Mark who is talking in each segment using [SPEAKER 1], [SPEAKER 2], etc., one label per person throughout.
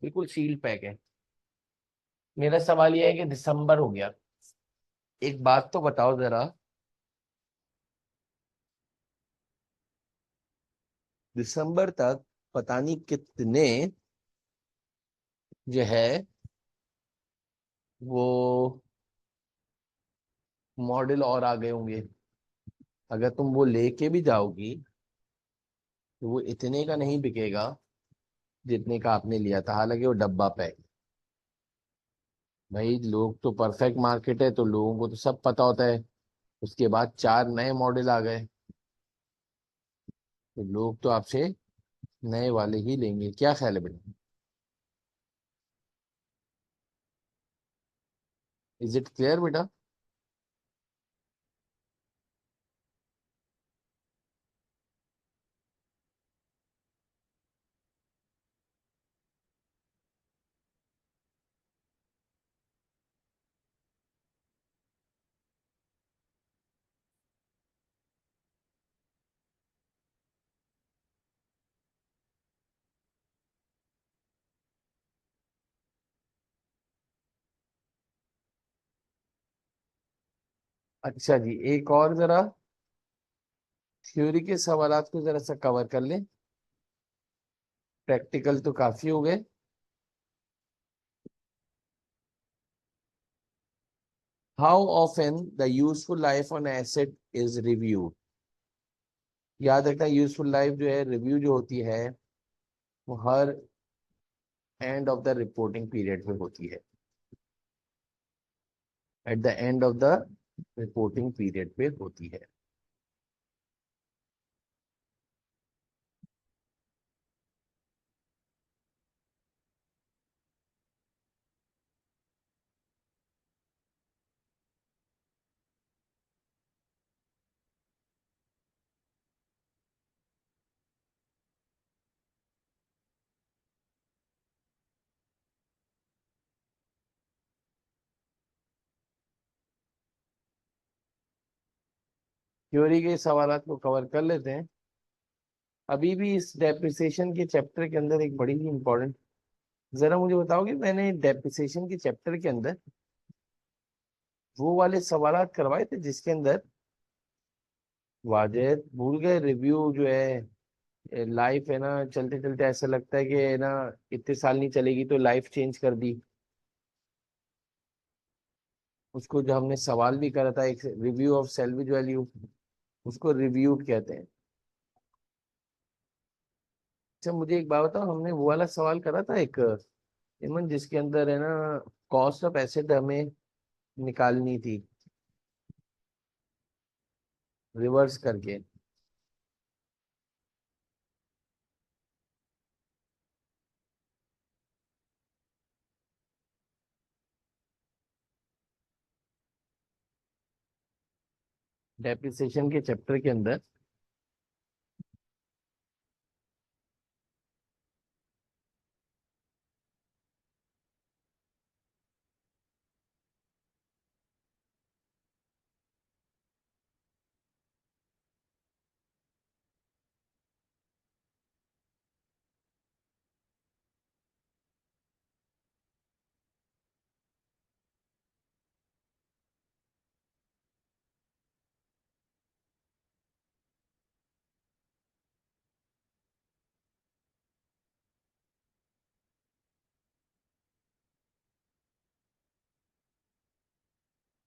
[SPEAKER 1] बिल्कुल seal pack है। मेरा सवाल यह है कि दिसंबर हो गया, एक बात तो बताओ जरा, दिसंबर तक पता नहीं कितने जो है वो मॉडल और आ गए होंगे। अगर तुम वो लेके भी जाओगी तो वो इतने का नहीं बिकेगा जितने का आपने लिया था, हालांकि वो डब्बा पैक। भाई लोग तो, परफेक्ट मार्केट है तो लोगों को तो सब पता होता है। उसके बाद चार नए मॉडल आ गए तो लोग तो आपसे नए वाले ही लेंगे। क्या ख्याल है बेटा? इज इट क्लियर बेटा? अच्छा जी, एक और जरा थ्योरी के सवालात को जरा सा कवर कर लें। प्रैक्टिकल तो काफी हो गए। How often the useful life on asset is review. याद रखना, यूजफुल लाइफ जो है रिव्यू जो होती है वो her end of the reporting period में होती है। At the end of the reporting period पे होती है। थ्योरी के सवालात को कवर कर लेते हैं। अभी भी इस डेप्रिसिएशन के चैप्टर के अंदर एक बड़ी ही इंपॉर्टेंट, जरा मुझे बताओगे, मैंने डेप्रिसिएशन के चैप्टर के अंदर वो वाले सवालात करवाए थे जिसके अंदर वाजिद भूल गए, रिव्यू जो है लाइफ है ना, चलते चलते ऐसा लगता है कि है ना इतने साल नहीं चलेगी तो लाइफ चेंज कर दी। उसको जो हमने सवाल भी करा था, एक रिव्यू ऑफ सैल्वेज वैल्यू, उसको रिव्यू कहते हैं। अच्छा मुझे एक बात बताओ, हमने वो वाला सवाल करा था एक इमन जिसके अंदर है ना कॉस्ट ऑफ एसेट हमें निकालनी थी रिवर्स करके। डेप्रिसिएशन के चैप्टर के अंदर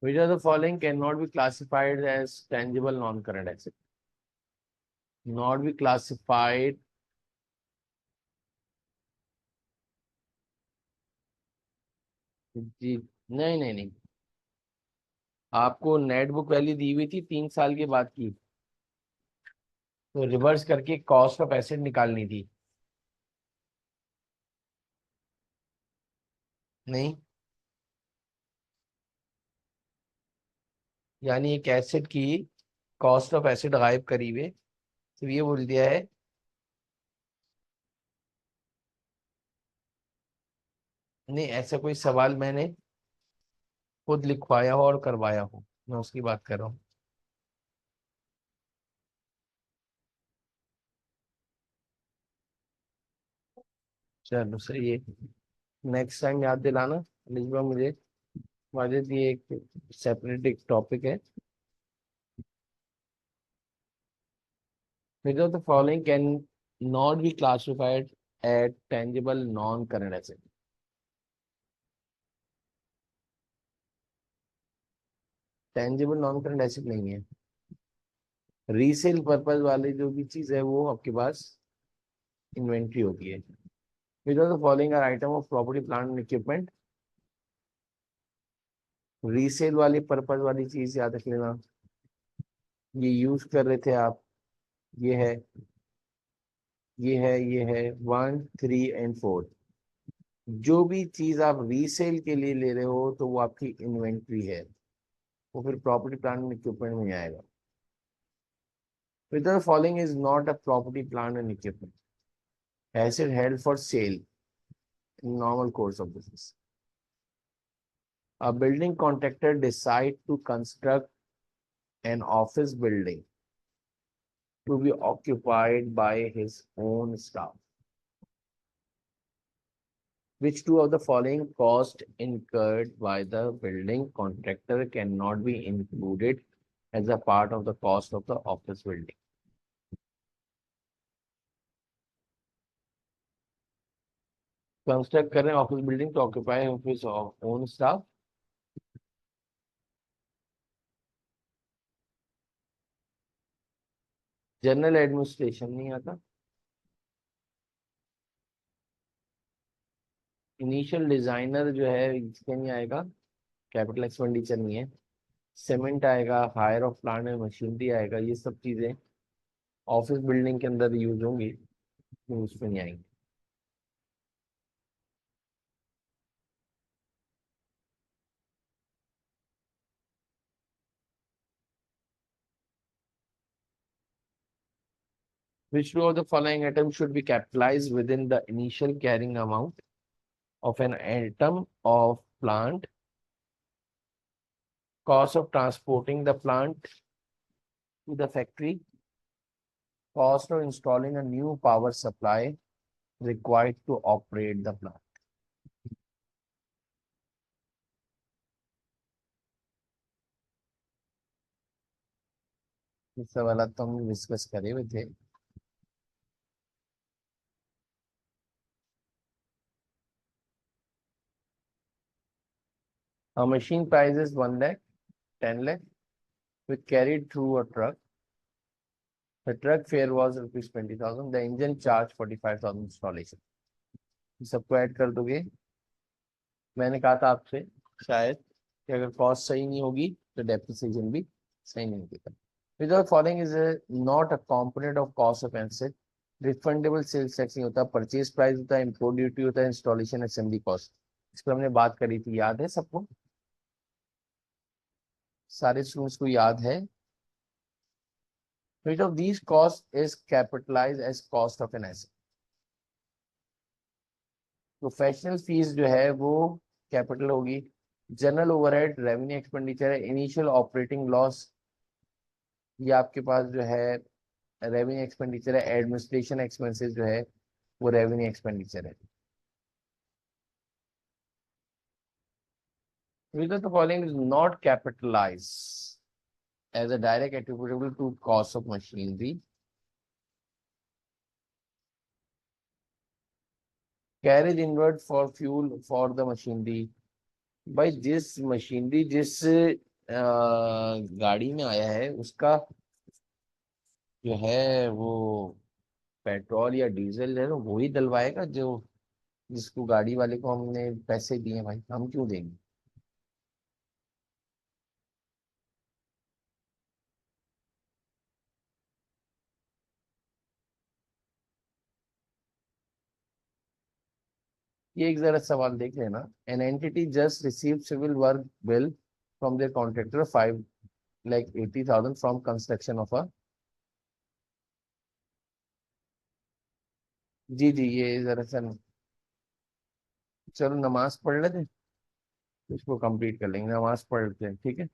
[SPEAKER 1] which of the following cannot be classified as tangible non-current asset? Not be classified, जी नहीं नहीं नहीं, आपको नेट बुक वैल्यू दी हुई थी 3 साल के बाद की, तो रिवर्स करके कॉस्ट ऑफ एसेट निकालनी थी। नहीं, यानी एक एसेट की कॉस्ट ऑफ एसेट गायब करी हुए, तो ये बोल दिया है। नहीं, ऐसा कोई सवाल मैंने खुद लिखवाया हो और करवाया हो, मैं उसकी बात कर रहा हूँ। चलो सही है। नेक्स्ट टाइम याद दिलाना एलिजबा मुझे। वाजिद ये एक सेपरेट एक टॉपिक है। Which of the following can not be classified as tangible non-current asset? Tangible non current asset नहीं है। रीसेल पर्पज वाली जो भी चीज है वो आपके पास इन्वेंट्री होती है। Which of the following are item of property plant and equipment. Resale वाली पर्पज वाली चीज याद रख लेना। ये यूज कर रहे थे आप। ये है, ये है 1, 3 एंड 4। जो भी चीज आप रीसेल के लिए ले रहे हो तो वो आपकी इन्वेंट्री है, वो फिर प्रॉपर्टी प्लांट एंड इक्विपमेंट में आएगा। Which of the following is not a property, plant, and equipment? Asset held for sale in normal course of business. A building contractor decide to construct an office building to be occupied by his own staff. Which two of the following costs incurred by the building contractor cannot be included as a part of the cost of the office building? Construct कर रहे हैं office building to occupy his own staff. General administration नहीं आता। Initial designer जो है इसके नहीं आएगा, कैपिटल एक्सपेंडिचर नहीं है। सीमेंट आएगा, hire of plant and machinery आएगा, ये सब चीजें ऑफिस बिल्डिंग के अंदर यूज होंगी, तो उसमें नहीं आएंगी। Which two of the following items should be capitalized within the initial carrying amount of an atom of plant? Cost of transporting the plant to the factory, cost of installing a new power supply required to operate the plant. इस वाला तो हम discuss करे हुए थे। A machine price is 1 lakh, 10 lakh, with carried through a truck. The truck fare was rupees 20,000. The engine charged 45,000 installation. सबको add कर दोगे। मैंने कहा था आपसे शायद कि अगर कॉस्ट सही नहीं होगी तो डेप्रिसिएशन भी सही नहीं होगी। Without following is not a component of cost of asset. Refundable sales tax नहीं होता, परचेज प्राइस होता है, इंपोर्ट ड्यूटी होता है, इंस्टॉलेशन असेंबली कॉस्ट। इस पर हमने बात करी थी, याद है सबको? सारे स्टूडेंट्स को याद है? Which of these costs is capitalized as cost of an asset? Professional fees जो है वो कैपिटल होगी। जनरल ओवरहेड रेवेन्यू एक्सपेंडिचर है। इनिशियल ऑपरेटिंग लॉस ये आपके पास जो है रेवेन्यू एक्सपेंडिचर है। एडमिनिस्ट्रेशन एक्सपेंसेस जो है वो रेवेन्यू एक्सपेंडिचर है। Which of the following is not capitalized as a direct attributable to cost of machinery? Carriage inward for fuel for the machinery। भाई जिस मशीनरी जिस गाड़ी में आया है उसका जो है वो पेट्रोल या डीजल है ना, वो ही डलवाएगा जो जिसको गाड़ी वाले को हमने पैसे दिए, भाई हम क्यों देंगे? ये एक जरा सवाल देख लेना। An entity just receive civil work bill from their contractor 5,80,000 from construction of a. जी जी, ये जरा सा चलो नमाज पढ़ लेते हैं, इसको कंप्लीट कर लेंगे। नमाज पढ़ लेते हैं, ठीक है।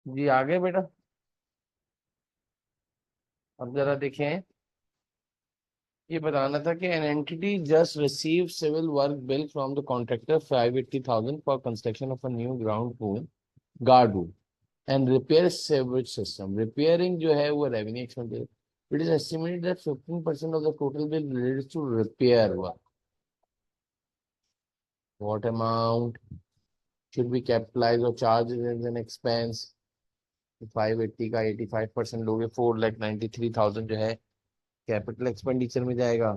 [SPEAKER 1] जी आगे बेटा। अब जरा देखें, ये बताना था कि an entity just receive civil work bill from the contractor 580,000 for construction of a new ground room, guard room and repair sewage system. Repairing जो है वो revenue expenditure. It is estimated that 15% of the total bill related to repair work. What amount should be capitalized or charged as an expense? 580 का 85% लोगे, 4,93,000 जो है capital expenditure में जाएगा।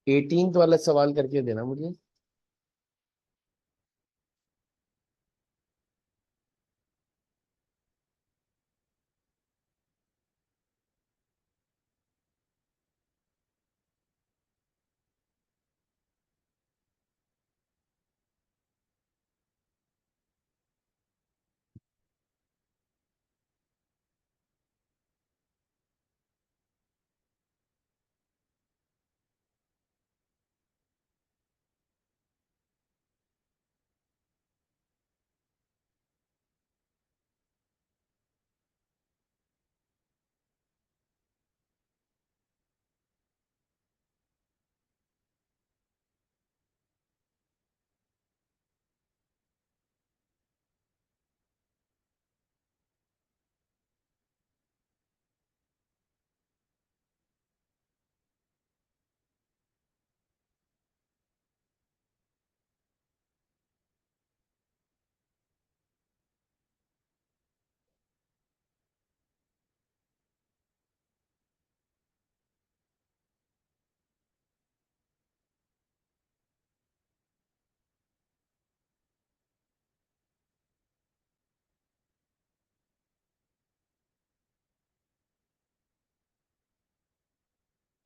[SPEAKER 1] Eighteenth वाला सवाल करके देना मुझे।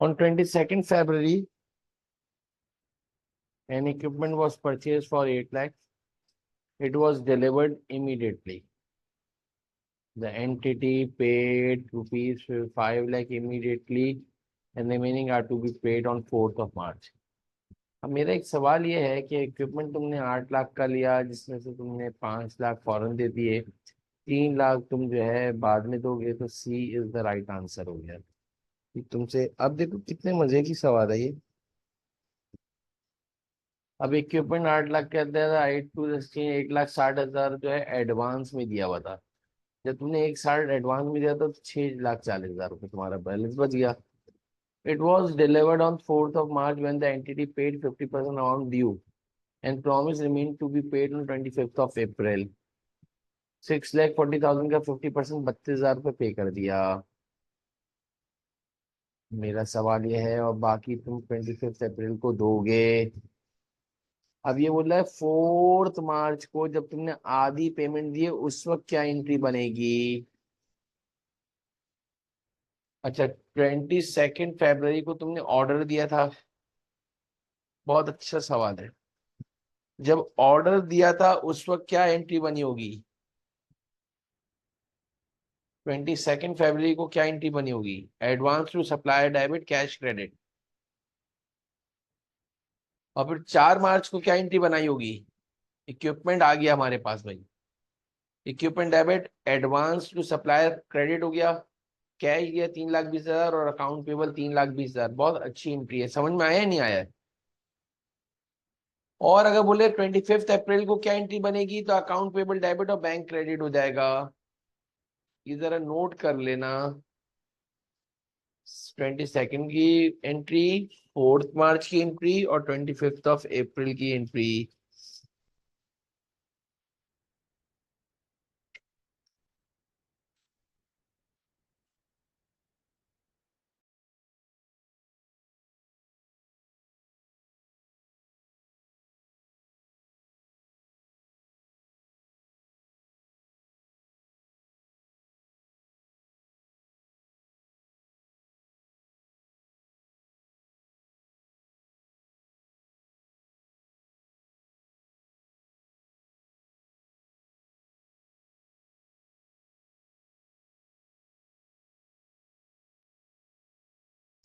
[SPEAKER 1] On 22nd February, an equipment was purchased for 8 lakhs. It was delivered immediately. The entity paid rupees 5 lakh immediately and remaining are to be paid on 4th of March. अब मेरा एक सवाल ये है कि इक्विपमेंट तुमने 8 लाख का लिया, जिसमें से तुमने 5 लाख फौरन दे दिए, 3 लाख तुम जो है बाद में दोगे, तो सी इज द राइट आंसर हो गया। कि तुमसे अब देखो कितने मजे की सवाल है ये। अब इक्विपमेंट 8 लाख के अंदर 8 2 16 1,60,000 जो है एडवांस में दिया हुआ था। जब तुमने एक साल एडवांस में दिया था तो 6,40,000 रुपये तुम्हारा बैलेंस बच गया। It was delivered on 4th of March when the entity paid 50% amount due and promise remained to be paid on 25th of April। 6,40,000 का 50% 32,000 रुपये पे कर दिया। मेरा सवाल यह है, और बाकी तुम 25th अप्रैल को दोगे। अब ये बोल रहा है 4th मार्च को जब तुमने आधी पेमेंट दी है उस वक्त क्या एंट्री बनेगी। अच्छा, 22nd February को तुमने ऑर्डर दिया था। बहुत अच्छा सवाल है। जब ऑर्डर दिया था उस वक्त क्या एंट्री बनी होगी। 22nd February को क्या एंट्री बनी होगी। Advance to supplier debit cash credit. और फिर 4 मार्च को क्या एंट्री बनाई होगी। इक्विपमेंट आ गया हमारे पास भाई। Equipment debit, advance to supplier credit हो गया, कैश गया 3,20,000 और अकाउंट पेबल 3,20,000। बहुत अच्छी एंट्री है। समझ में आया नहीं आया। और अगर बोले 25th अप्रैल को क्या एंट्री बनेगी, तो अकाउंट पेबल डेबिट और बैंक क्रेडिट हो जाएगा। ये जरा नोट कर लेना। 22nd की एंट्री, 4th मार्च की एंट्री और 25th of April की एंट्री।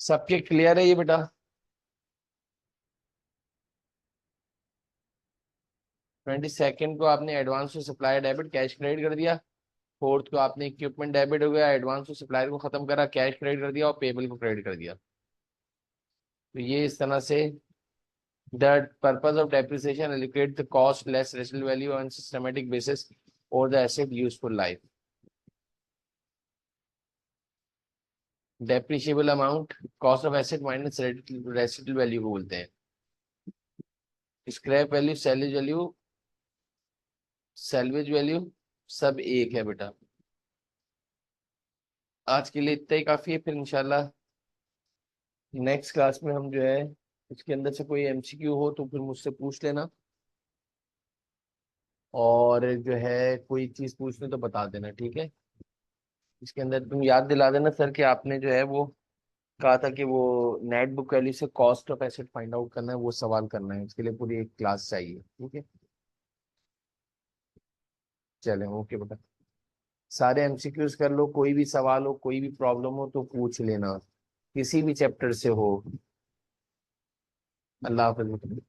[SPEAKER 1] सबके क्लियर है ये बेटा? 22 को आपने advance to supplier debit cash credit कर दिया। 4 को आपने इक्विपमेंट डेबिट हो गया, एडवांस टू सप्लायर को खत्म करा, कैश क्रेडिट कर दिया और पेबल को क्रेडिट कर दिया। तो ये इस तरह से the purpose of depreciation allocate the cost less residual value on systematic basis or the asset useful life. Depreciable amount cost of asset minus residual value को बोलते हैं। स्क्रैप वैल्यू, सैल्वेज वैल्यू सब एक है बेटा। आज के लिए इतना ही काफी है, फिर इंशाल्लाह नेक्स्ट क्लास में हम जो है इसके अंदर से कोई एमसीक्यू हो तो फिर मुझसे पूछ लेना, और जो है कोई चीज पूछनी तो बता देना, ठीक है। इसके अंदर तुम याद दिला देना सर कि आपने जो है वो कहा था कि वो नेट बुक वैल्यू से cost of asset find out करना है, वो सवाल करना है, इसके लिए पूरी एक क्लास चाहिए, ठीक है। चलें, ओके बेटा। सारे एमसीक्यूज कर लो, कोई भी सवाल हो, कोई भी प्रॉब्लम हो तो पूछ लेना, किसी भी चैप्टर से हो। अल्लाह हाफिज।